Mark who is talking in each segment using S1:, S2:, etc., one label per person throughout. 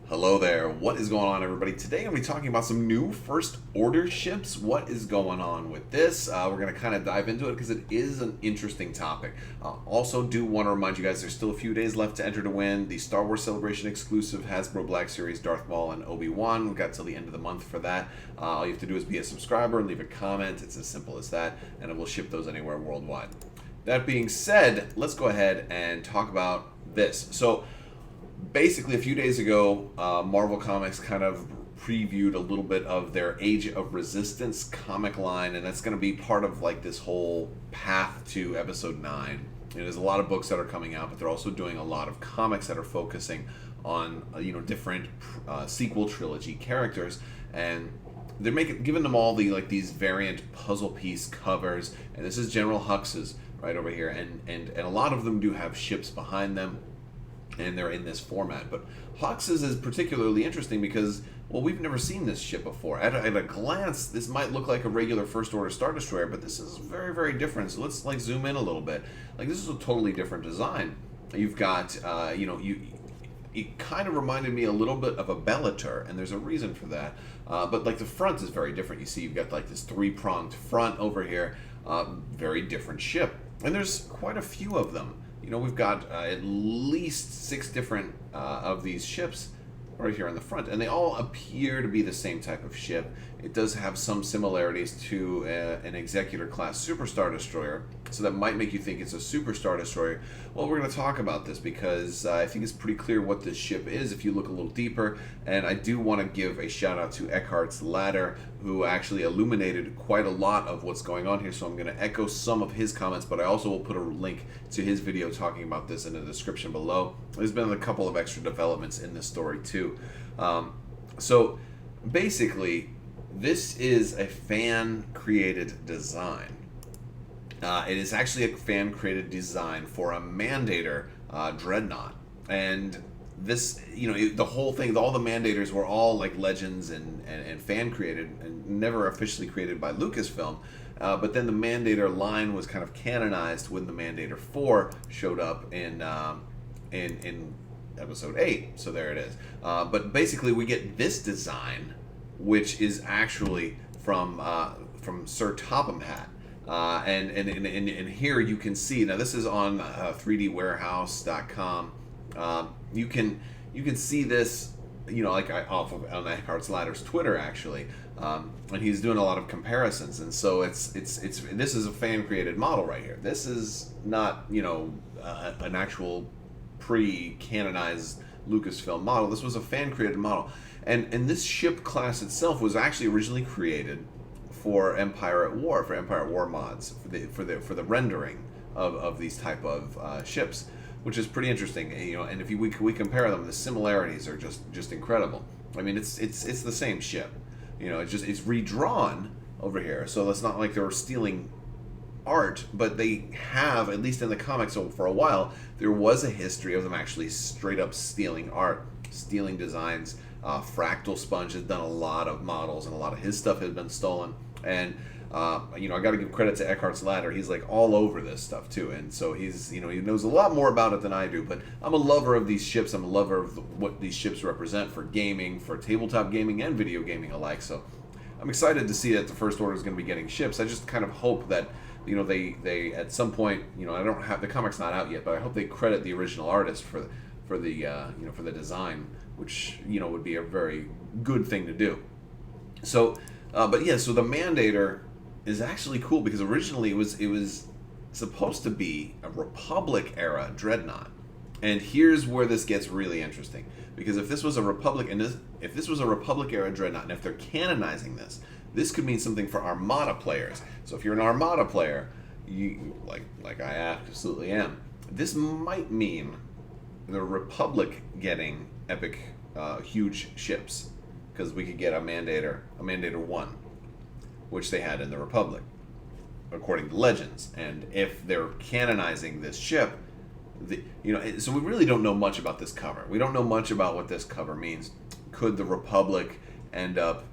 S1: Hello there. What is going on, everybody? Today I'm going to be talking about some new First Order ships. What is going on with this? We're going to kind of dive into it because it is an interesting topic. Also, do want to remind you guys there's still a few days left to enter to win the Star Wars Celebration exclusive Hasbro Black Series Darth Maul and Obi-Wan. We've got till the end of the month for that. All you have to do is be a subscriber and leave a comment. It's as simple as that, and it will ship those anywhere worldwide. That being said, let's go ahead and talk about this. So, basically, a few days ago, Marvel Comics kind of previewed a little bit of their Age of Resistance comic line, and that's going to be part of like this whole path to Episode 9. There's a lot of books that are coming out, but they're also doing a lot of comics that are focusing on different sequel trilogy characters, and they're giving them all these variant puzzle piece covers. And this is General Hux's right over here, and a lot of them do have ships behind them, and they're in this format. But Hux's is particularly interesting because, well, we've never seen this ship before. At a glance, this might look like a regular First Order Star Destroyer, but this is very, very different. So let's zoom in a little bit. This is a totally different design. You've got, it kind of reminded me a little bit of a Bellator, and there's a reason for that. But the front is very different. You see, you've got this three-pronged front over here. Very different ship, and there's quite a few of them. We've got at least 6 different of these ships right here on the front, and they all appear to be the same type of ship. It does have some similarities to an Executor class Super Star Destroyer, so that might make you think it's a Super Star Destroyer. Well, we're going to talk about this because I think it's pretty clear what this ship is if you look a little deeper, and I do want to give a shout out to Eckhart's Ladder, who actually illuminated quite a lot of what's going on here, so I'm going to echo some of his comments, but I also will put a link to his video talking about this in the description below. There's been a couple of extra developments in this story too. So basically, this is a fan-created design. It is actually a fan-created design for a Mandator Dreadnought, and this, the whole thing, all the Mandators were all legends and fan-created and never officially created by Lucasfilm. But then the Mandator line was kind of canonized when the Mandator 4 showed up in Episode 8. So there it is. But basically, we get this design, which is actually from Sir Topham Hatt. And here you can see, now this is on 3dwarehouse.com. You can see this, off of on Eckhart's Ladder's Twitter actually, and he's doing a lot of comparisons. And so it's this is a fan created model right here. This is not an actual pre-canonized Lucasfilm model. This was a fan created model, and this ship class itself was actually originally created for Empire at War mods, for the rendering of these type of ships, which is pretty interesting. And if we compare them, the similarities are just incredible. I mean, it's the same ship. It's redrawn over here, so it's not like they were stealing art, but they have, at least in the comics, so for a while there was a history of them actually straight up stealing art, stealing designs. Fractal Sponge has done a lot of models, and a lot of his stuff has been stolen. And I got to give credit to Eckhart's Ladder. He's all over this stuff too, and so he's he knows a lot more about it than I do. But I'm a lover of these ships. I'm a lover of what these ships represent for gaming, for tabletop gaming, and video gaming alike. So I'm excited to see that the First Order is going to be getting ships. I just kind of hope that they at some point, I don't have the comic's not out yet, but I hope they credit the original artist for the design, which would be a very good thing to do. So, but yeah, so the Mandator is actually cool because originally it was supposed to be a Republic era Dreadnought, and here's where this gets really interesting, because if this was a Republic era Dreadnought, and if they're canonizing this could mean something for Armada players. So if you're an Armada player, you like I absolutely am, this might mean the Republic getting epic, huge ships, because we could get a Mandator 1, which they had in the Republic, according to legends. And if they're canonizing this ship, so we really don't know much about this cover. We don't know much about what this cover means. Could the Republic end up,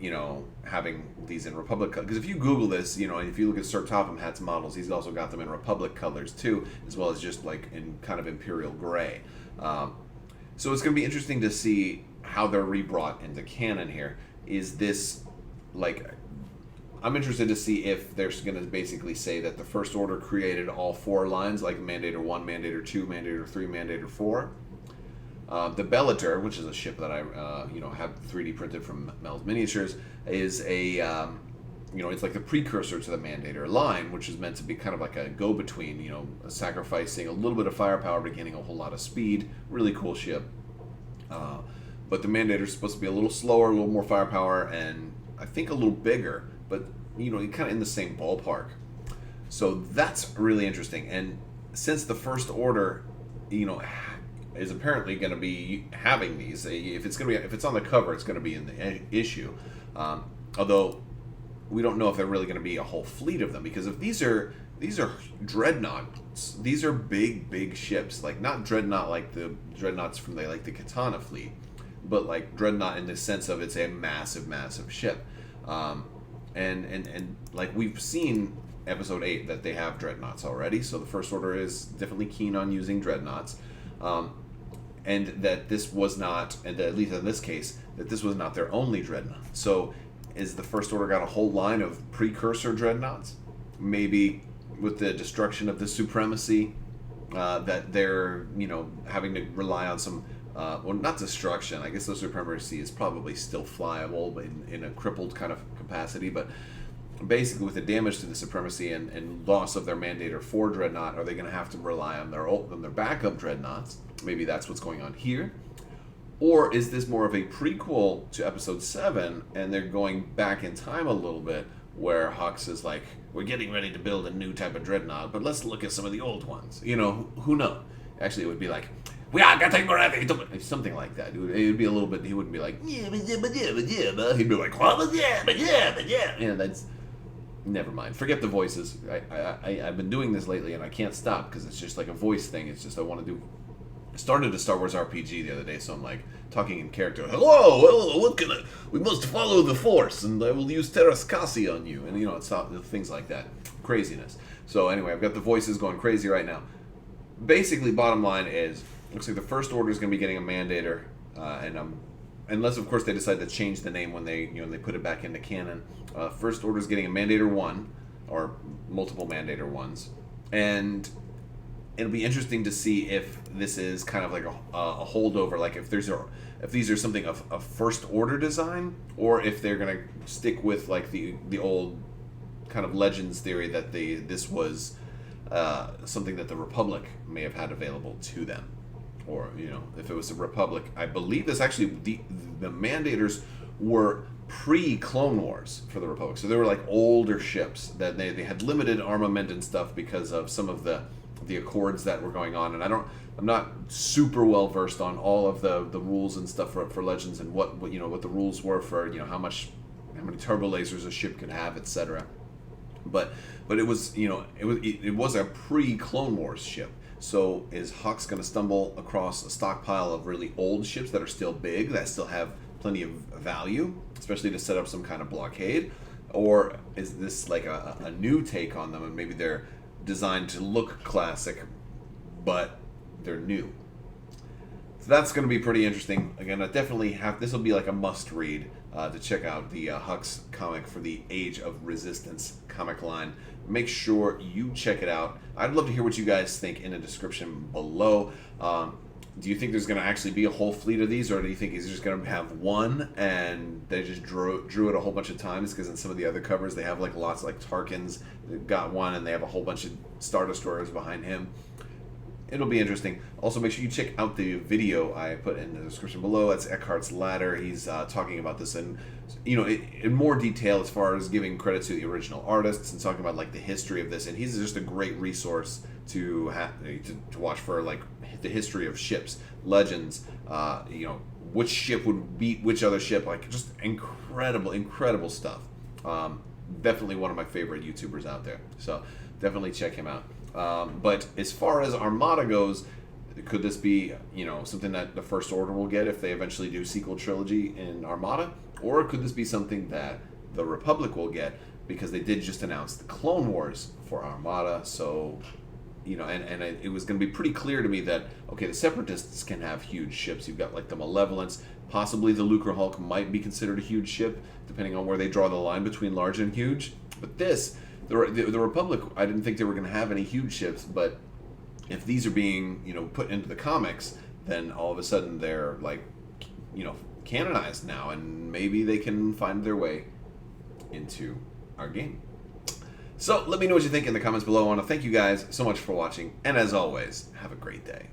S1: having these in Republic colors? Because if you Google this, if you look at Sir Topham Hatt's models, he's also got them in Republic colors too, as well as just in kind of Imperial gray. So it's going to be interesting to see how they're rebrought into canon here. Is this like, I'm interested to see if they're going to basically say that the First Order created all 4 lines, like Mandator 1, Mandator 2, Mandator 3, Mandator 4. The Bellator, which is a ship that I have 3D printed from Mel's Miniatures, is a it's like the precursor to the Mandator line, which is meant to be kind of like a go-between, sacrificing a little bit of firepower but gaining a whole lot of speed. Really cool ship. But the Mandator is supposed to be a little slower, a little more firepower, and I think a little bigger, but kind of in the same ballpark. So that's really interesting. And since the First Order, is apparently going to be having these, if it's on the cover, it's going to be in the issue. Although we don't know if they're really going to be a whole fleet of them, because if these are Dreadnoughts, these are big ships, like not Dreadnought like the Dreadnoughts from the Katana fleet, but like Dreadnought in the sense of it's a massive ship. And like we've seen episode 8 that they have Dreadnoughts already, so the First Order is definitely keen on using Dreadnoughts. And that this was not, and at least in this case, that this was not their only Dreadnought. So is the First Order got a whole line of precursor Dreadnoughts? Maybe with the destruction of the Supremacy, that they're, having to rely on some, well, not destruction. I guess the Supremacy is probably still flyable, but in a crippled kind of capacity. But basically, with the damage to the Supremacy and loss of their Mandator 4 Dreadnought, are they going to have to rely on their backup Dreadnoughts? Maybe that's what's going on here. Or is this more of a prequel to Episode 7, and they're going back in time a little bit, where Hux is like, we're getting ready to build a new type of Dreadnought, but let's look at some of the old ones. Who knows? Actually, it would be like, we are getting ready to... Something like that. It would be a little bit... He wouldn't be like, yeah, but he'd be like, well, yeah. That's... Never mind. Forget the voices. I've been doing this lately, and I can't stop, because it's just like a voice thing. It's just I want to do... I started a Star Wars RPG the other day, so I'm like talking in character. Hello, what can I... We must follow the Force, and I will use Terras Kasi on you. And, it's not, things like that. Craziness. So anyway, I've got the voices going crazy right now. Basically, bottom line is, looks like the First Order is going to be getting a Mandator, and unless, of course, they decide to change the name when they put it back into canon. First Order is getting a Mandator 1, or multiple Mandator 1s, and it'll be interesting to see if this is kind of like a holdover, like if these are something of a First Order design, or if they're going to stick with like the old kind of Legends theory that this was something that the Republic may have had available to them. Or, if it was a Republic. I believe this actually, the Mandators were pre-Clone Wars for the Republic. So they were like older ships that they had limited armament and stuff because of some of the accords that were going on. And I'm not super well versed on all of the rules and stuff for Legends and what the rules were for, how many turbo lasers a ship could have, etc. But it was, it was a pre-Clone Wars ship. So is Hux going to stumble across a stockpile of really old ships that are still big, that still have plenty of value, especially to set up some kind of blockade? Or is this like a new take on them, and maybe they're designed to look classic, but they're new? So that's going to be pretty interesting. Again, I definitely this will be like a must-read to check out the Hux comic for the Age of Resistance comic line. Make sure you check it out. I'd love to hear what you guys think in the description below. Do you think there's going to actually be a whole fleet of these, or do you think he's just going to have one and they just drew it a whole bunch of times? Because in some of the other covers they have like lots, like Tarkin's got one and they have a whole bunch of Star Destroyers behind him. It'll be interesting. Also, make sure you check out the video I put in the description below. That's Eckhart's Ladder. He's talking about this in more detail as far as giving credit to the original artists and talking about like the history of this. And he's just a great resource to watch for like the history of ships, legends. Which ship would beat which other ship? Like just incredible stuff. Definitely one of my favorite YouTubers out there. So definitely check him out. But as far as Armada goes, could this be, something that the First Order will get if they eventually do sequel trilogy in Armada? Or could this be something that the Republic will get, because they did just announce the Clone Wars for Armada? So, it was going to be pretty clear to me that, okay, the Separatists can have huge ships. You've got like the Malevolence, Possibly the Lucre Hulk might be considered a huge ship, depending on where they draw the line between large and huge. But this, the Republic, I didn't think they were going to have any huge ships, but if these are being, put into the comics, then all of a sudden they're like, canonized now, and maybe they can find their way into our game. So let me know what you think in the comments below. I want to thank you guys so much for watching, and as always, have a great day.